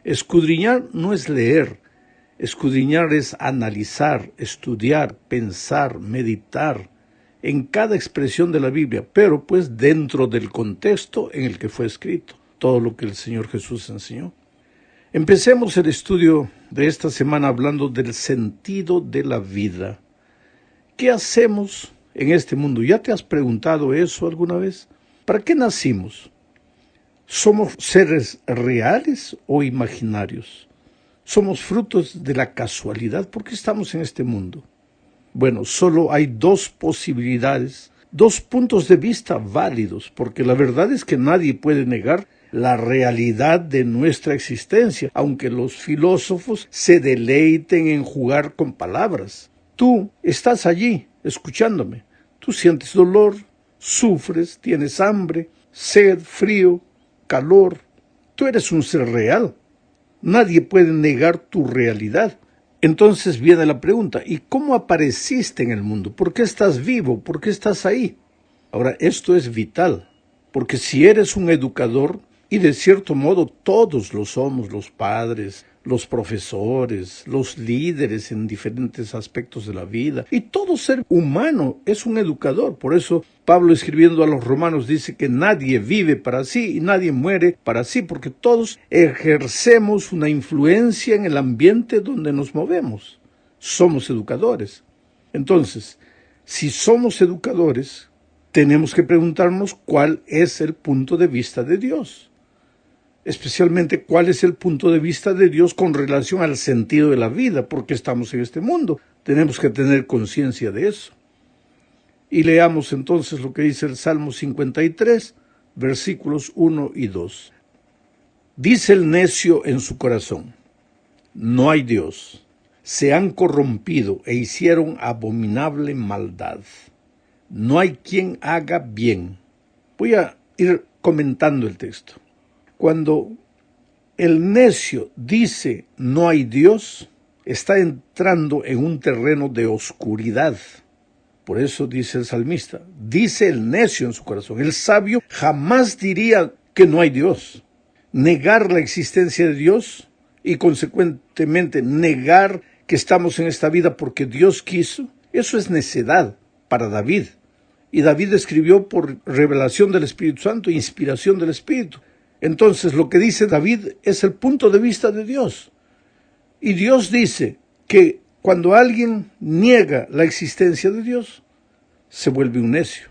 Escudriñar no es leer. Escudriñar es analizar, estudiar, pensar, meditar en cada expresión de la Biblia, pero pues dentro del contexto en el que fue escrito, todo lo que el Señor Jesús enseñó. Empecemos el estudio de esta semana hablando del sentido de la vida. ¿Qué hacemos en este mundo? ¿Ya te has preguntado eso alguna vez? ¿Para qué nacimos? ¿Somos seres reales o imaginarios? ¿Somos frutos de la casualidad? ¿Por qué estamos en este mundo? Bueno, solo hay dos posibilidades, dos puntos de vista válidos, porque la verdad es que nadie puede negar la realidad de nuestra existencia, aunque los filósofos se deleiten en jugar con palabras. Tú estás allí, escuchándome. Tú sientes dolor, sufres, tienes hambre, sed, frío, calor. Tú eres un ser real. Nadie puede negar tu realidad. Entonces viene la pregunta, ¿y cómo apareciste en el mundo? ¿Por qué estás vivo? ¿Por qué estás ahí? Ahora, esto es vital, porque si eres un educador, y de cierto modo todos lo somos, los padres, los profesores, los líderes en diferentes aspectos de la vida, y todo ser humano es un educador. Por eso Pablo, escribiendo a los romanos, dice que nadie vive para sí y nadie muere para sí, porque todos ejercemos una influencia en el ambiente donde nos movemos. Somos educadores. Entonces, si somos educadores, tenemos que preguntarnos cuál es el punto de vista de Dios. Especialmente cuál es el punto de vista de Dios con relación al sentido de la vida, porque estamos en este mundo. Tenemos que tener conciencia de eso. Y leamos entonces lo que dice el Salmo 53, versículos 1 y 2. Dice el necio en su corazón, no hay Dios. Se han corrompido e hicieron abominable maldad. No hay quien haga bien. Voy a ir comentando el texto. Cuando el necio dice no hay Dios, está entrando en un terreno de oscuridad. Por eso dice el salmista, dice el necio en su corazón. El sabio jamás diría que no hay Dios. Negar la existencia de Dios y consecuentemente negar que estamos en esta vida porque Dios quiso, eso es necedad para David. Y David escribió por revelación del Espíritu Santo, inspiración del Espíritu. Entonces, lo que dice David es el punto de vista de Dios. Y Dios dice que cuando alguien niega la existencia de Dios, se vuelve un necio.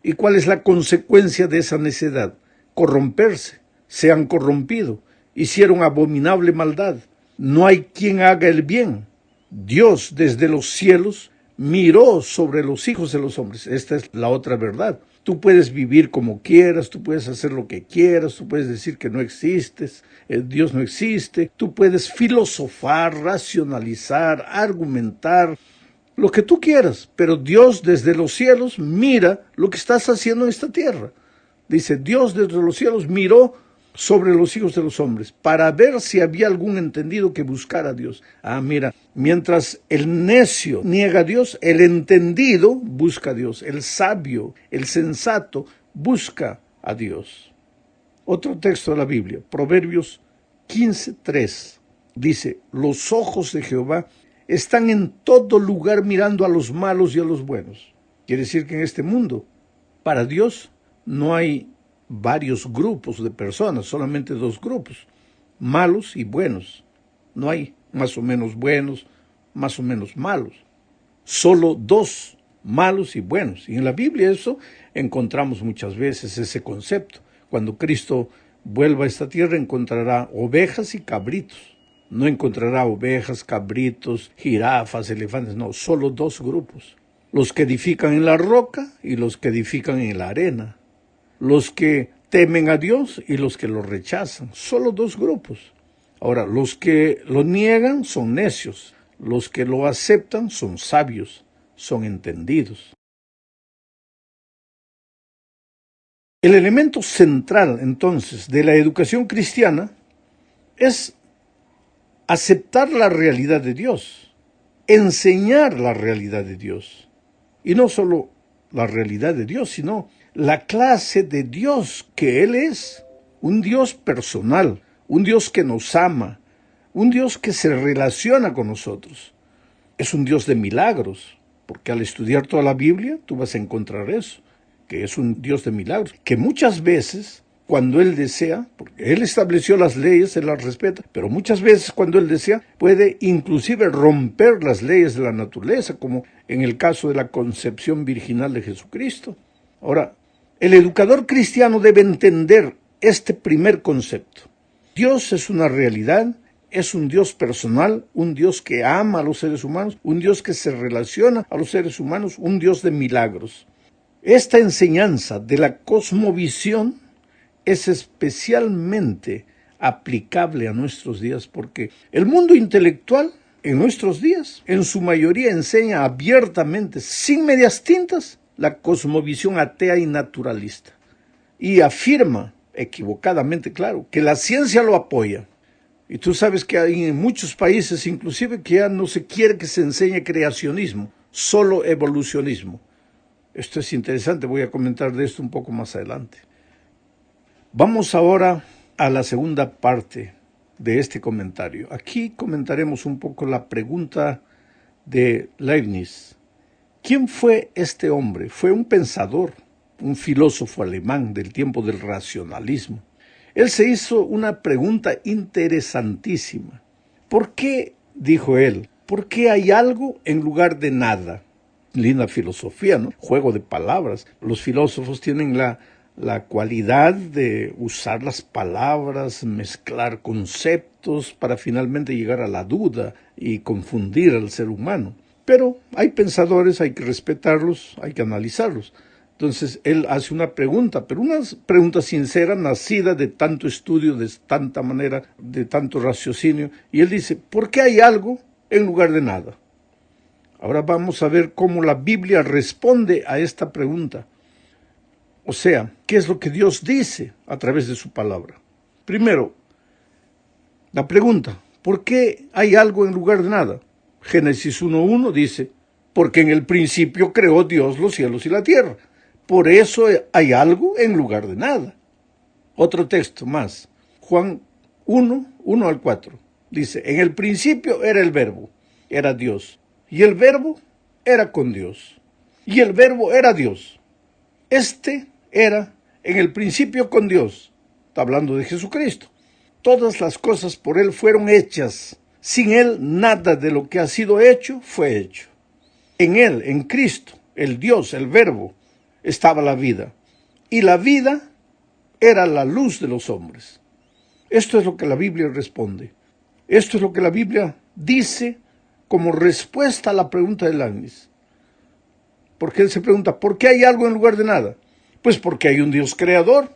¿Y cuál es la consecuencia de esa necedad? Corromperse. Se han corrompido. Hicieron abominable maldad. No hay quien haga el bien. Dios desde los cielos miró sobre los hijos de los hombres. Esta es la otra verdad. Tú puedes vivir como quieras, tú puedes hacer lo que quieras, tú puedes decir que no existes, Dios no existe, tú puedes filosofar, racionalizar, argumentar, lo que tú quieras, pero Dios desde los cielos mira lo que estás haciendo en esta tierra. Dice, Dios desde los cielos miró sobre los hijos de los hombres, para ver si había algún entendido que buscara a Dios. Mira, mientras el necio niega a Dios, el entendido busca a Dios, el sabio, el sensato busca a Dios. Otro texto de la Biblia, Proverbios 15:3, dice, los ojos de Jehová están en todo lugar mirando a los malos y a los buenos. Quiere decir que en este mundo, para Dios, no hay varios grupos de personas, solamente dos grupos, malos y buenos. No hay más o menos buenos, más o menos malos. Solo dos, malos y buenos. Y en la Biblia eso encontramos muchas veces ese concepto. Cuando Cristo vuelva a esta tierra encontrará ovejas y cabritos. No encontrará ovejas, cabritos, jirafas, elefantes, no, solo dos grupos. Los que edifican en la roca y los que edifican en la arena. Los que temen a Dios y los que lo rechazan. Solo dos grupos. Ahora, los que lo niegan son necios. Los que lo aceptan son sabios, son entendidos. El elemento central, entonces, de la educación cristiana es aceptar la realidad de Dios, enseñar la realidad de Dios. Y no solo la realidad de Dios, sino la clase de Dios que Él es, un Dios personal, un Dios que nos ama, un Dios que se relaciona con nosotros. Es un Dios de milagros, porque al estudiar toda la Biblia tú vas a encontrar eso, que es un Dios de milagros, que muchas veces cuando Él desea, porque Él estableció las leyes, Él las respeta, pero muchas veces cuando Él desea puede inclusive romper las leyes de la naturaleza, como en el caso de la concepción virginal de Jesucristo. Ahora, el educador cristiano debe entender este primer concepto. Dios es una realidad, es un Dios personal, un Dios que ama a los seres humanos, un Dios que se relaciona a los seres humanos, un Dios de milagros. Esta enseñanza de la cosmovisión es especialmente aplicable a nuestros días porque el mundo intelectual en nuestros días en su mayoría enseña abiertamente, sin medias tintas, la cosmovisión atea y naturalista y afirma, equivocadamente claro, que la ciencia lo apoya. Y tú sabes que hay en muchos países inclusive que ya no se quiere que se enseñe creacionismo, solo evolucionismo. Esto es interesante, voy a comentar de esto un poco más adelante. Vamos ahora a la segunda parte de este comentario. Aquí comentaremos un poco la pregunta de Leibniz. ¿Quién fue este hombre? Fue un pensador, un filósofo alemán del tiempo del racionalismo. Él se hizo una pregunta interesantísima. ¿Por qué, dijo él, por qué hay algo en lugar de nada? Linda filosofía, ¿no? Juego de palabras. Los filósofos tienen la cualidad de usar las palabras, mezclar conceptos para finalmente llegar a la duda y confundir al ser humano. Pero hay pensadores, hay que respetarlos, hay que analizarlos. Entonces él hace una pregunta, pero una pregunta sincera, nacida de tanto estudio, de tanta manera, de tanto raciocinio. Y él dice, ¿por qué hay algo en lugar de nada? Ahora vamos a ver cómo la Biblia responde a esta pregunta. O sea, ¿qué es lo que Dios dice a través de su palabra? Primero, la pregunta, ¿por qué hay algo en lugar de nada? Génesis 1:1 dice, porque en el principio creó Dios los cielos y la tierra. Por eso hay algo en lugar de nada. Otro texto más, Juan 1:1-4, dice, en el principio era el Verbo, era Dios, y el Verbo era con Dios, y el Verbo era Dios. Este era en el principio con Dios. Está hablando de Jesucristo. Todas las cosas por Él fueron hechas. Sin Él nada de lo que ha sido hecho fue hecho. En Él, en Cristo, el Dios, el Verbo, estaba la vida. Y la vida era la luz de los hombres. Esto es lo que la Biblia responde. Esto es lo que la Biblia dice como respuesta a la pregunta de Leibniz. Porque él se pregunta, ¿por qué hay algo en lugar de nada? Pues porque hay un Dios creador.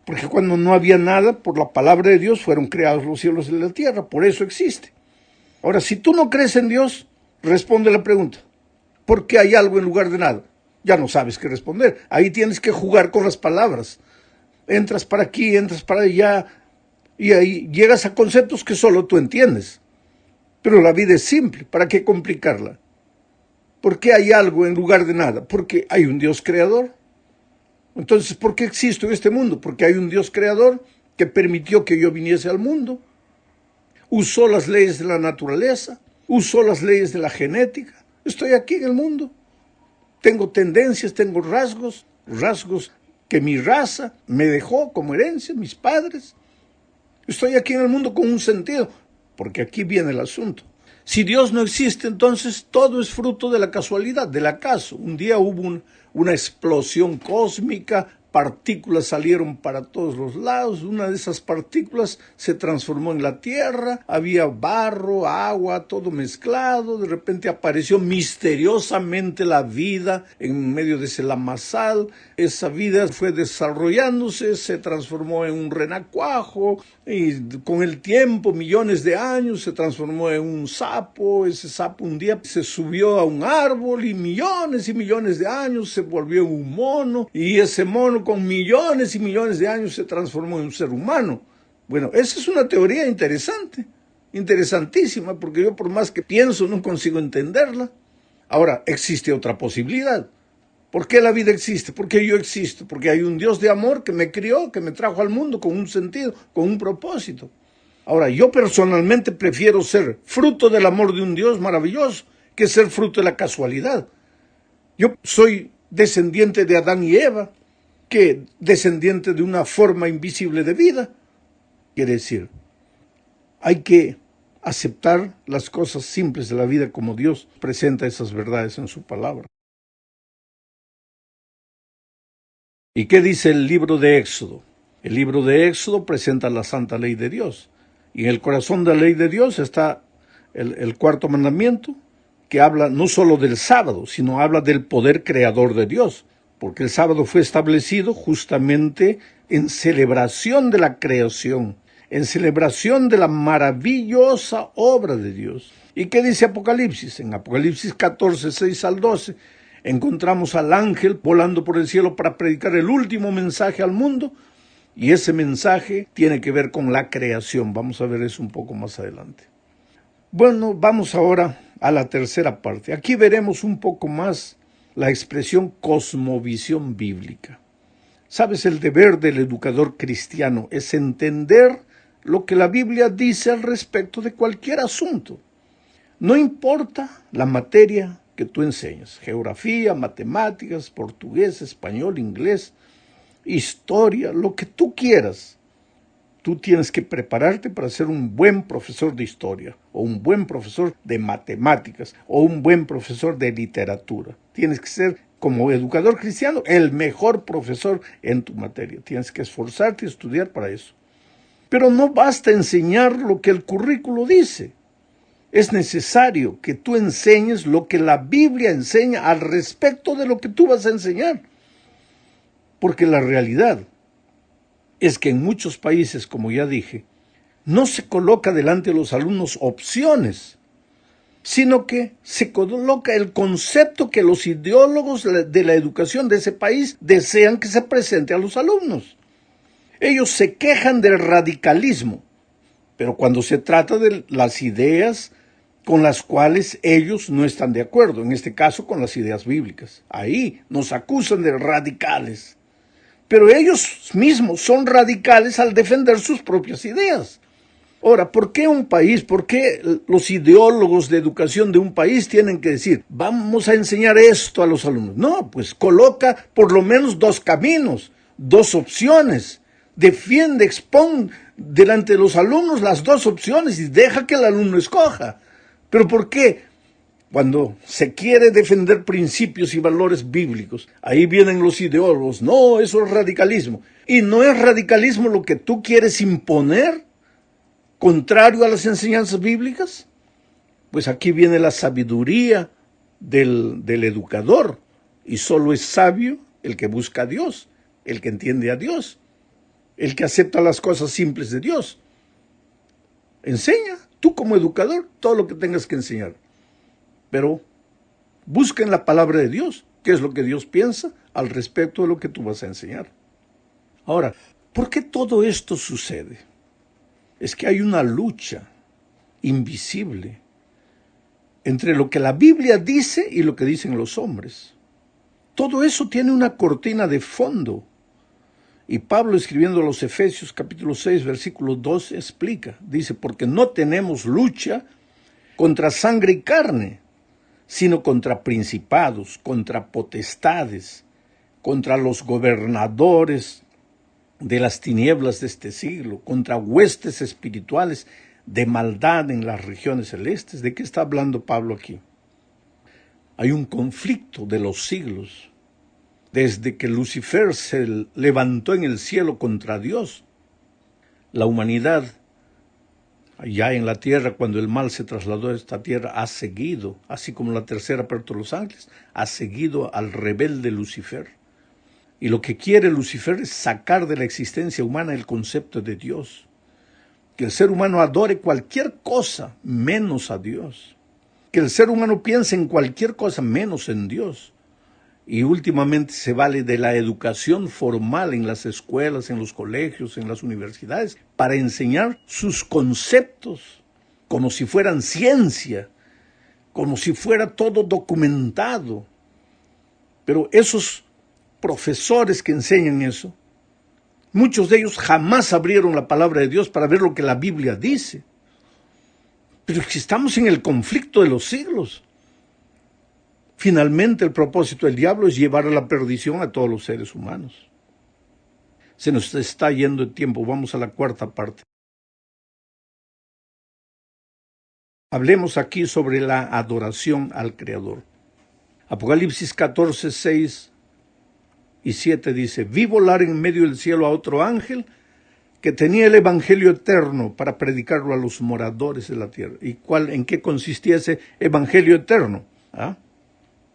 Porque cuando no había nada, por la palabra de Dios fueron creados los cielos y la tierra. Por eso existe. Ahora, si tú no crees en Dios, responde la pregunta. ¿Por qué hay algo en lugar de nada? Ya no sabes qué responder. Ahí tienes que jugar con las palabras. Entras para aquí, entras para allá, y ahí llegas a conceptos que solo tú entiendes. Pero la vida es simple, ¿para qué complicarla? ¿Por qué hay algo en lugar de nada? Porque hay un Dios creador. Entonces, ¿por qué existo en este mundo? Porque hay un Dios creador que permitió que yo viniese al mundo. Usó las leyes de la naturaleza, usó las leyes de la genética. Estoy aquí en el mundo. Tengo tendencias, tengo rasgos que mi raza me dejó como herencia, mis padres. Estoy aquí en el mundo con un sentido, porque aquí viene el asunto. Si Dios no existe, entonces todo es fruto de la casualidad, del acaso. Un día hubo una explosión cósmica, partículas salieron para todos los lados, una de esas partículas se transformó en la tierra, había barro, agua, todo mezclado, de repente apareció misteriosamente la vida en medio de ese lamazal, esa vida fue desarrollándose, se transformó en un renacuajo, y con el tiempo, millones de años, se transformó en un sapo, ese sapo un día se subió a un árbol y millones de años se volvió en un mono, y ese mono con millones y millones de años se transformó en un ser humano. Bueno, esa es una teoría interesante, interesantísima, porque yo por más que pienso no consigo entenderla. Ahora, existe otra posibilidad. ¿Por qué la vida existe? ¿Por qué yo existo? Porque hay un Dios de amor que me crió, que me trajo al mundo con un sentido, con un propósito. Ahora, yo personalmente prefiero ser fruto del amor de un Dios maravilloso que ser fruto de la casualidad. Yo soy descendiente de Adán y Eva, que descendiente de una forma invisible de vida. Quiere decir, hay que aceptar las cosas simples de la vida como Dios presenta esas verdades en su palabra. ¿Y qué dice el libro de Éxodo? El libro de Éxodo presenta la santa ley de Dios. Y en el corazón de la ley de Dios está el cuarto mandamiento, que habla no solo del sábado, sino habla del poder creador de Dios. Porque el sábado fue establecido justamente en celebración de la creación, en celebración de la maravillosa obra de Dios. ¿Y qué dice Apocalipsis? En Apocalipsis 14, 6 al 12, encontramos al ángel volando por el cielo para predicar el último mensaje al mundo, y ese mensaje tiene que ver con la creación. Vamos a ver eso un poco más adelante. Bueno, vamos ahora a la tercera parte. Aquí veremos un poco más la expresión cosmovisión bíblica. ¿Sabes? El deber del educador cristiano es entender lo que la Biblia dice al respecto de cualquier asunto. No importa la materia que tú enseñas, geografía, matemáticas, portugués, español, inglés, historia, lo que tú quieras. Tú tienes que prepararte para ser un buen profesor de historia, o un buen profesor de matemáticas, o un buen profesor de literatura. Tienes que ser, como educador cristiano, el mejor profesor en tu materia. Tienes que esforzarte y estudiar para eso. Pero no basta enseñar lo que el currículo dice. Es necesario que tú enseñes lo que la Biblia enseña al respecto de lo que tú vas a enseñar. Porque la realidad es que en muchos países, como ya dije, no se coloca delante de los alumnos opciones, sino que se coloca el concepto que los ideólogos de la educación de ese país desean que se presente a los alumnos. Ellos se quejan del radicalismo, pero cuando se trata de las ideas con las cuales ellos no están de acuerdo, en este caso con las ideas bíblicas, ahí nos acusan de radicales. Pero ellos mismos son radicales al defender sus propias ideas. Ahora, ¿por qué un país, por qué los ideólogos de educación de un país tienen que decir, vamos a enseñar esto a los alumnos? No, pues coloca por lo menos dos caminos, dos opciones. Defiende, expone delante de los alumnos las dos opciones y deja que el alumno escoja. ¿Pero por qué? Cuando se quiere defender principios y valores bíblicos, ahí vienen los ideólogos. No, eso es radicalismo. ¿Y no es radicalismo lo que tú quieres imponer, contrario a las enseñanzas bíblicas? Pues aquí viene la sabiduría del educador. Y solo es sabio el que busca a Dios, el que entiende a Dios, el que acepta las cosas simples de Dios. Enseña, tú como educador, todo lo que tengas que enseñar. Pero busca en la palabra de Dios qué es lo que Dios piensa al respecto de lo que tú vas a enseñar. Ahora, ¿por qué todo esto sucede? Es que hay una lucha invisible entre lo que la Biblia dice y lo que dicen los hombres. Todo eso tiene una cortina de fondo. Y Pablo, escribiendo a los Efesios capítulo 6, versículo 12, explica, dice, porque no tenemos lucha contra sangre y carne, sino contra principados, contra potestades, contra los gobernadores de las tinieblas de este siglo, contra huestes espirituales de maldad en las regiones celestes. ¿De qué está hablando Pablo aquí? Hay un conflicto de los siglos, desde que Lucifer se levantó en el cielo contra Dios. La humanidad, allá en la tierra, cuando el mal se trasladó a esta tierra, ha seguido, así como la tercera parte de los ángeles, ha seguido al rebelde Lucifer. Y lo que quiere Lucifer es sacar de la existencia humana el concepto de Dios. Que el ser humano adore cualquier cosa menos a Dios. Que el ser humano piense en cualquier cosa menos en Dios. Y últimamente se vale de la educación formal en las escuelas, en los colegios, en las universidades, para enseñar sus conceptos, como si fueran ciencia, como si fuera todo documentado. Pero esos profesores que enseñan eso, muchos de ellos jamás abrieron la palabra de Dios para ver lo que la Biblia dice. Pero si estamos en el conflicto de los siglos, finalmente el propósito del diablo es llevar a la perdición a todos los seres humanos. Se nos está yendo el tiempo, vamos a la cuarta parte. Hablemos aquí sobre la adoración al Creador. Apocalipsis 14, 6 y 7 dice: vi volar en medio del cielo a otro ángel que tenía el evangelio eterno para predicarlo a los moradores de la tierra. ¿Y en qué consistía ese evangelio eterno?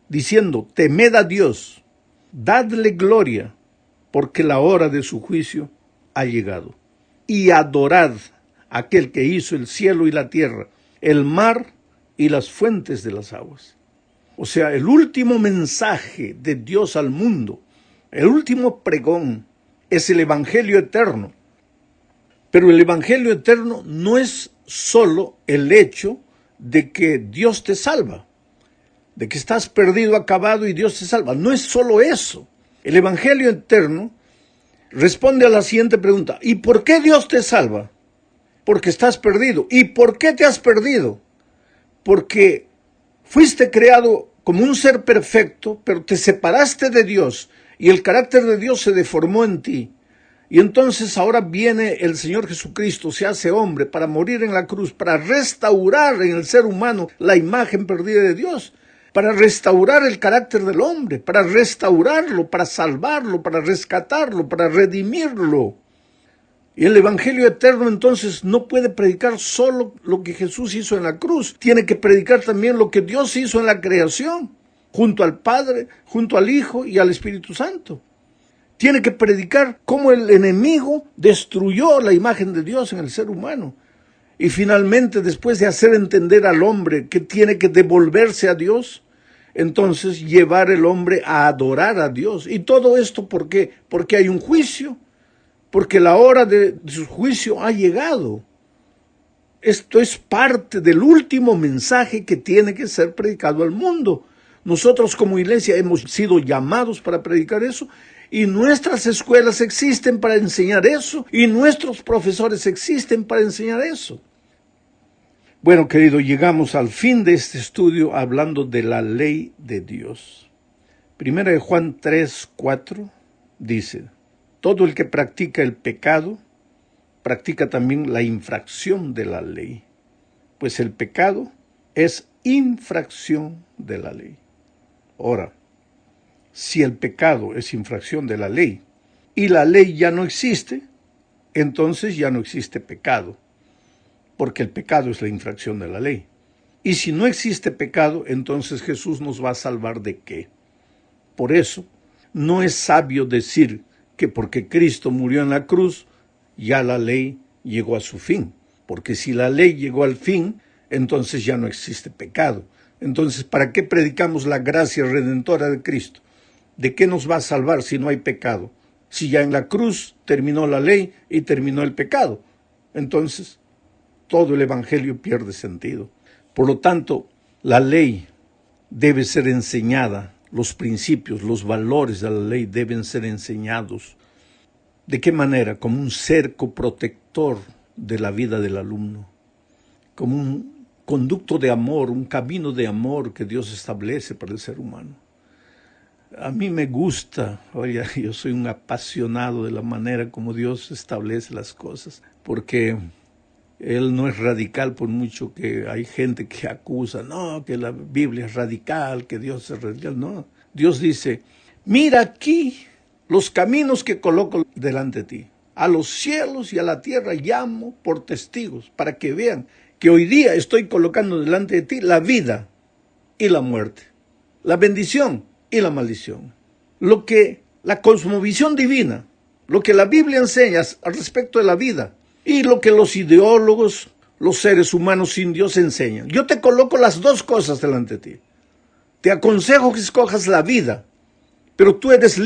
Diciendo: temed a Dios, dadle gloria, porque la hora de su juicio ha llegado. Y adorad a aquel que hizo el cielo y la tierra, el mar y las fuentes de las aguas. O sea, el último mensaje de Dios al mundo, el último pregón, es el evangelio eterno. Pero el evangelio eterno no es solo el hecho de que Dios te salva, de que estás perdido, acabado y Dios te salva. No es solo eso. El evangelio eterno responde a la siguiente pregunta: ¿y por qué Dios te salva? Porque estás perdido. ¿Y por qué te has perdido? Porque fuiste creado como un ser perfecto, pero te separaste de Dios y el carácter de Dios se deformó en ti. Y entonces ahora viene el Señor Jesucristo, se hace hombre para morir en la cruz, para restaurar en el ser humano la imagen perdida de Dios, para restaurar el carácter del hombre, para restaurarlo, para salvarlo, para rescatarlo, para redimirlo. Y el evangelio eterno entonces no puede predicar solo lo que Jesús hizo en la cruz, tiene que predicar también lo que Dios hizo en la creación, junto al Padre, junto al Hijo y al Espíritu Santo. Tiene que predicar cómo el enemigo destruyó la imagen de Dios en el ser humano. Y finalmente, después de hacer entender al hombre que tiene que devolverse a Dios, entonces llevar el hombre a adorar a Dios. ¿Y todo esto por qué? Porque hay un juicio, porque la hora de su juicio ha llegado. Esto es parte del último mensaje que tiene que ser predicado al mundo. Nosotros como iglesia hemos sido llamados para predicar eso, y nuestras escuelas existen para enseñar eso, y nuestros profesores existen para enseñar eso. Bueno, querido, llegamos al fin de este estudio hablando de la ley de Dios. Primera de Juan 3, 4 dice: todo el que practica el pecado, practica también la infracción de la ley, pues el pecado es infracción de la ley. Ahora, si el pecado es infracción de la ley y la ley ya no existe, entonces ya no existe pecado, porque el pecado es la infracción de la ley. Y si no existe pecado, entonces Jesús nos va a salvar ¿de qué? Por eso, no es sabio decir que porque Cristo murió en la cruz, ya la ley llegó a su fin. Porque si la ley llegó al fin, entonces ya no existe pecado. Entonces, ¿para qué predicamos la gracia redentora de Cristo? ¿De qué nos va a salvar si no hay pecado? Si ya en la cruz terminó la ley y terminó el pecado. Entonces, todo el evangelio pierde sentido. Por lo tanto, la ley debe ser enseñada. Los principios, los valores de la ley deben ser enseñados. ¿De qué manera? Como un cerco protector de la vida del alumno. Como un conducto de amor, un camino de amor que Dios establece para el ser humano. A mí me gusta, oye, yo soy un apasionado de la manera como Dios establece las cosas, porque Él no es radical, por mucho que hay gente que acusa, no, que la Biblia es radical, que Dios es radical. No, Dios dice: mira aquí los caminos que coloco delante de ti. A los cielos y a la tierra llamo por testigos, para que vean que hoy día estoy colocando delante de ti la vida y la muerte, la bendición y la maldición. Lo que la cosmovisión divina, lo que la Biblia enseña al respecto de la vida, y lo que los ideólogos, los seres humanos sin Dios enseñan. Yo te coloco las dos cosas delante de ti. Te aconsejo que escojas la vida, pero tú eres libre.